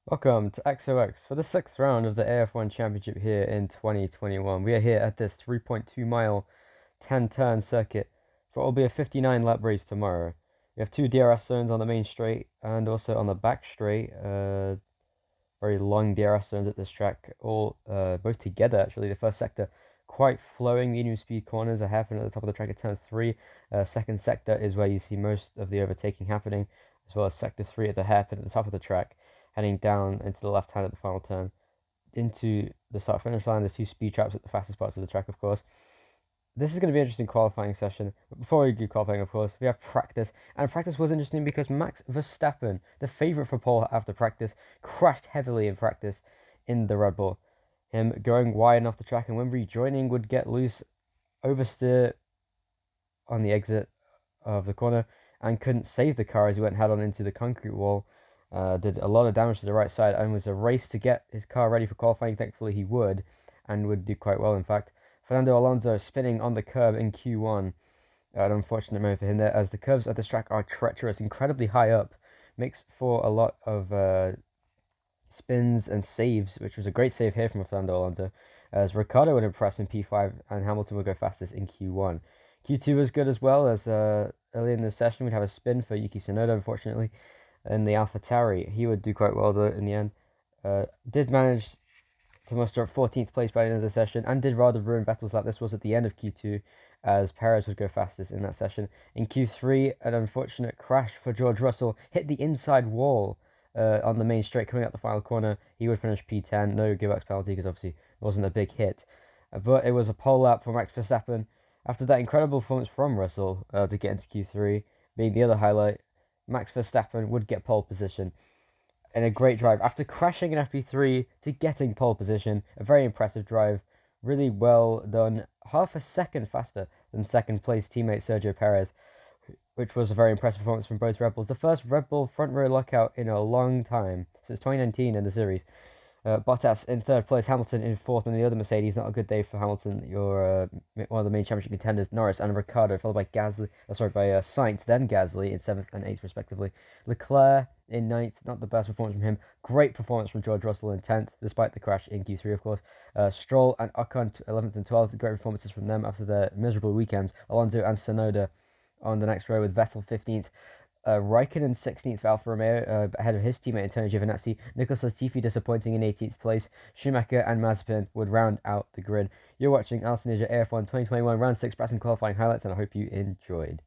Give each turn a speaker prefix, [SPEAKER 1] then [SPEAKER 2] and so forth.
[SPEAKER 1] Welcome to XOX for the sixth round of the AF1 Championship here in 2021. We are here at this 3.2 mile 10 turn circuit for what will be a 59 lap race tomorrow. We have two DRS zones on the main straight and also on the back straight. Very long DRS zones at this track, all both together actually. The first sector quite flowing, medium speed corners are happening at the top of the track at turn 3. Second sector is where you see most of the overtaking happening, as well as sector 3 at the hairpin at the top of the track, heading down into the left hand at the final turn into the start finish line. There's two speed traps at the fastest parts of the track, of course. This is going to be an interesting qualifying session. But before we do qualifying, of course, we have practice. And practice was interesting because Max Verstappen, the favourite for pole after practice, crashed heavily in practice in the Red Bull. Him going wide off the track, and when rejoining would get loose, oversteer on the exit of the corner, and couldn't save the car as he went head on into the concrete wall. Did a lot of damage to the right side, and was a race to get his car ready for qualifying. Thankfully he would, and would do quite well in fact. Fernando Alonso spinning on the curb in Q1. An unfortunate moment for him there, as the curves at this track are treacherous, incredibly high up. Makes for a lot of spins and saves, which was a great save here from Fernando Alonso, as Ricciardo would impress in P5 and Hamilton would go fastest in Q1. Q2 was good as well, as early in the session we'd have a spin for Yuki Tsunoda, unfortunately, in the AlphaTauri. He would do quite well though in the end. Did manage to muster up 14th place by the end of the session, and did rather ruin Vettel's lap. This was at the end of Q2, as Perez would go fastest in that session. In Q3, an unfortunate crash for George Russell, hit the inside wall on the main straight coming out the final corner. He would finish P10, no give-ups penalty because obviously it wasn't a big hit. But it was a pole lap for Max Verstappen. After that incredible performance from Russell to get into Q3, being the other highlight, Max Verstappen would get pole position in a great drive. After crashing in FP3 to getting pole position, a very impressive drive. Really well done. Half a second faster than second place teammate Sergio Perez, which was a very impressive performance from both Red Bulls. The first Red Bull front row lockout in a long time, since 2019 in the series. Bottas in third place, Hamilton in fourth, and the other Mercedes. Not a good day for Hamilton. Your one of the main championship contenders, Norris and Ricciardo, followed by Sainz, then Gasly in seventh and eighth respectively. Leclerc in ninth, not the best performance from him. Great performance from George Russell in 10th, despite the crash in Q3, of course. Stroll and Ocon 11th and 12th. Great performances from them after their miserable weekends. Alonso and Tsunoda on the next row, with Vettel 15th. Raikkonen 16th for Alfa Romeo, ahead of his teammate Antonio Giovinazzi. Nicholas Latifi disappointing in 18th place. Schumacher and Mazepin would round out the grid. You're watching Alison Ninja AF1 2021 Round 6 Press and Qualifying Highlights, and I hope you enjoyed.